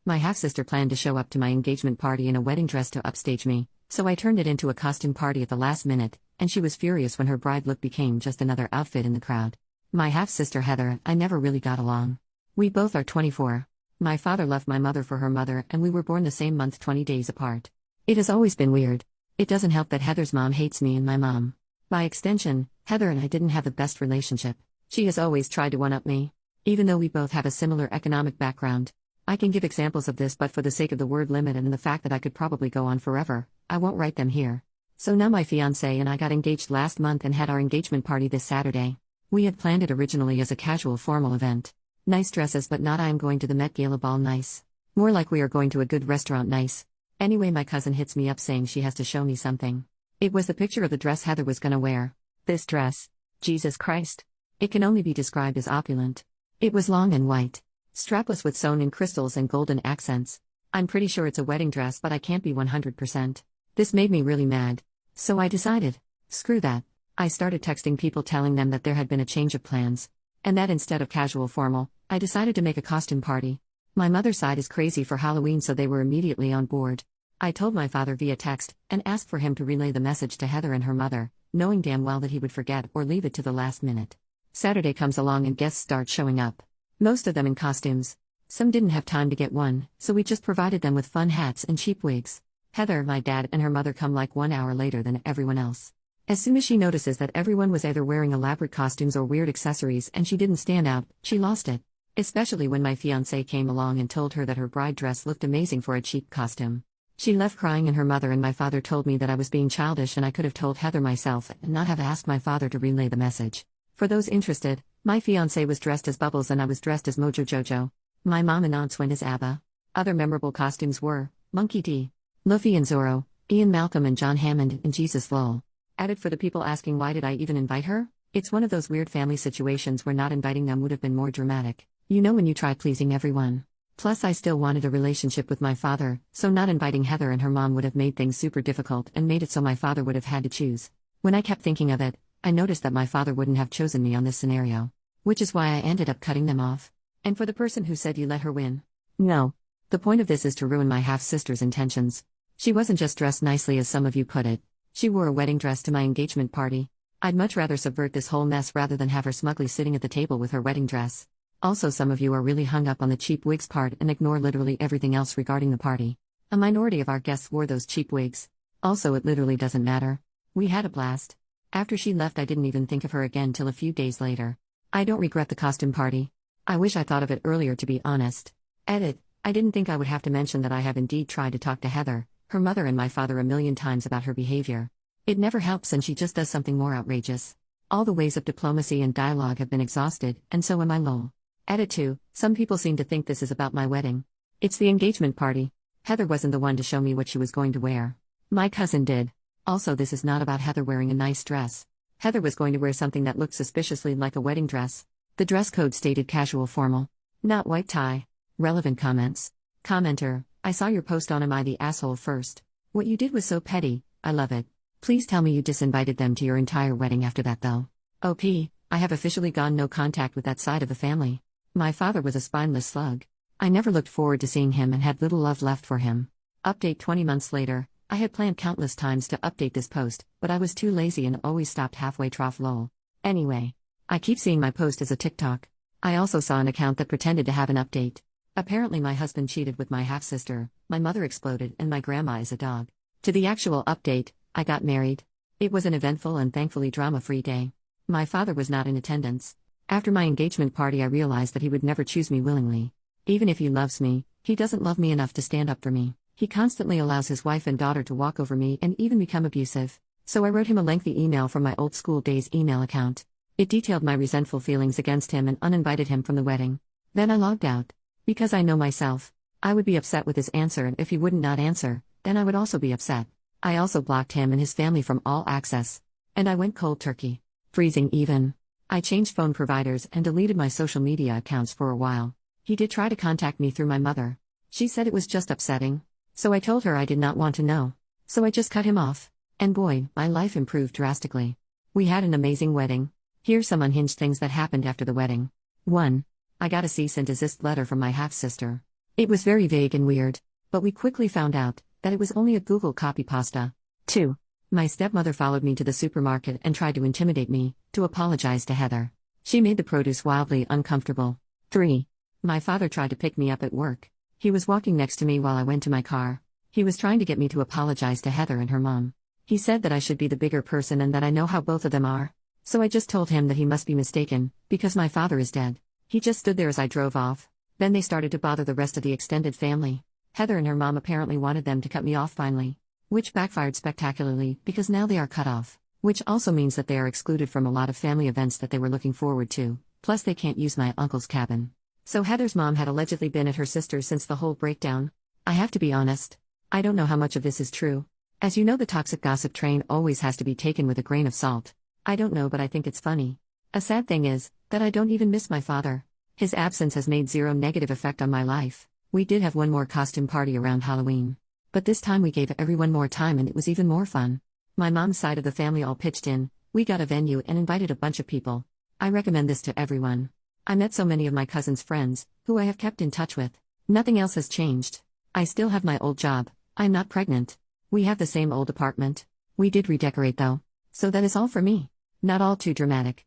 My half-sister planned to show up to my engagement party in a wedding dress to upstage me, so I turned it into a costume party at the last minute, and she was furious when her bride look became just another outfit in the crowd. My half-sister Heather, I never really got along. We both are 24. My father left my mother for her mother, and we were born the same month 20 days apart. It has always been weird. It doesn't help that Heather's mom hates me and my mom. By extension, Heather and I didn't have the best relationship. She has always tried to one-up me. Even though we both have a similar economic background. I can give examples of this, but for the sake of the word limit and the fact that I could probably go on forever, I won't write them here. So now my fiancé and I got engaged last month and had our engagement party this Saturday. We had planned it originally as a casual formal event. Nice dresses, but not I am going to the Met Gala ball nice. More like we are going to a good restaurant nice. Anyway, my cousin hits me up saying she has to show me something. It was the picture of the dress Heather was gonna wear. This dress. Jesus Christ. It can only be described as opulent. It was long and white. Strapless with sewn-in crystals and golden accents. I'm pretty sure it's a wedding dress, but I can't be 100%. This made me really mad. So I decided, screw that. I started texting people telling them that there had been a change of plans. And that instead of casual formal, I decided to make a costume party. My mother's side is crazy for Halloween, so they were immediately on board. I told my father via text, and asked for him to relay the message to Heather and her mother, knowing damn well that he would forget or leave it to the last minute. Saturday comes along and guests start showing up. Most of them in costumes. Some didn't have time to get one, so we just provided them with fun hats and cheap wigs. Heather, my dad, and her mother come like 1 hour later than everyone else. As soon as she notices that everyone was either wearing elaborate costumes or weird accessories and she didn't stand out, she lost it. Especially when my fiancé came along and told her that her bride dress looked amazing for a cheap costume. She left crying, and her mother and my father told me that I was being childish and I could have told Heather myself and not have asked my father to relay the message. For those interested, my fiancé was dressed as Bubbles and I was dressed as Mojo Jojo. My mom and aunts went as ABBA. Other memorable costumes were Monkey D, Luffy and Zorro, Ian Malcolm and John Hammond, and Jesus Lowell. Added for the people asking why did I even invite her? It's one of those weird family situations where not inviting them would have been more dramatic. You know when you try pleasing everyone. Plus I still wanted a relationship with my father, so not inviting Heather and her mom would have made things super difficult and made it so my father would have had to choose. When I kept thinking of it, I noticed that my father wouldn't have chosen me on this scenario. Which is why I ended up cutting them off. And for the person who said you let her win. No. The point of this is to ruin my half-sister's intentions. She wasn't just dressed nicely as some of you put it. She wore a wedding dress to my engagement party. I'd much rather subvert this whole mess rather than have her smugly sitting at the table with her wedding dress. Also, some of you are really hung up on the cheap wigs part and ignore literally everything else regarding the party. A minority of our guests wore those cheap wigs. Also, it literally doesn't matter. We had a blast. After she left, I didn't even think of her again till a few days later. I don't regret the costume party. I wish I thought of it earlier, to be honest. Edit. I didn't think I would have to mention that I have indeed tried to talk to Heather, her mother and my father a million times about her behavior. It never helps and she just does something more outrageous. All the ways of diplomacy and dialogue have been exhausted, and so am I lol. Edit 2. Some people seem to think this is about my wedding. It's the engagement party. Heather wasn't the one to show me what she was going to wear. My cousin did. Also, this is not about Heather wearing a nice dress. Heather was going to wear something that looked suspiciously like a wedding dress. The dress code stated casual formal. Not white tie. Relevant comments. Commenter, I saw your post on Am I the Asshole first. What you did was so petty, I love it. Please tell me you disinvited them to your entire wedding after that though. OP, I have officially gone no contact with that side of the family. My father was a spineless slug. I never looked forward to seeing him and had little love left for him. Update 20 months later. I had planned countless times to update this post, but I was too lazy and always stopped halfway trough lol. Anyway. I keep seeing my post as a TikTok. I also saw an account that pretended to have an update. Apparently my husband cheated with my half-sister, my mother exploded, and my grandma is a dog. To the actual update, I got married. It was an eventful and thankfully drama-free day. My father was not in attendance. After my engagement party I realized that he would never choose me willingly. Even if he loves me, he doesn't love me enough to stand up for me. He constantly allows his wife and daughter to walk over me and even become abusive. So I wrote him a lengthy email from my old school days email account. It detailed my resentful feelings against him and uninvited him from the wedding. Then I logged out. Because I know myself. I would be upset with his answer, and if he wouldn't not answer, then I would also be upset. I also blocked him and his family from all access. And I went cold turkey. Freezing even. I changed phone providers and deleted my social media accounts for a while. He did try to contact me through my mother. She said it was just upsetting. So I told her I did not want to know. So I just cut him off. And boy, my life improved drastically. We had an amazing wedding. Here's some unhinged things that happened after the wedding. 1. I got a cease and desist letter from my half-sister. It was very vague and weird, but we quickly found out that it was only a Google copypasta. 2. My stepmother followed me to the supermarket and tried to intimidate me, to apologize to Heather. She made the produce wildly uncomfortable. 3. My father tried to pick me up at work. He was walking next to me while I went to my car. He was trying to get me to apologize to Heather and her mom. He said that I should be the bigger person and that I know how both of them are. So I just told him that he must be mistaken, because my father is dead. He just stood there as I drove off. Then they started to bother the rest of the extended family. Heather and her mom apparently wanted them to cut me off finally, which backfired spectacularly because now they are cut off, which also means that they are excluded from a lot of family events that they were looking forward to, plus they can't use my uncle's cabin. So Heather's mom had allegedly been at her sister's since the whole breakdown. I have to be honest. I don't know how much of this is true. As you know, the toxic gossip train always has to be taken with a grain of salt. I don't know, but I think it's funny. A sad thing is that I don't even miss my father. His absence has made zero negative effect on my life. We did have one more costume party around Halloween. But this time we gave everyone more time and it was even more fun. My mom's side of the family all pitched in, we got a venue and invited a bunch of people. I recommend this to everyone. I met so many of my cousin's friends, who I have kept in touch with. Nothing else has changed. I still have my old job, I'm not pregnant. We have the same old apartment. We did redecorate though. So that is all for me. Not all too dramatic.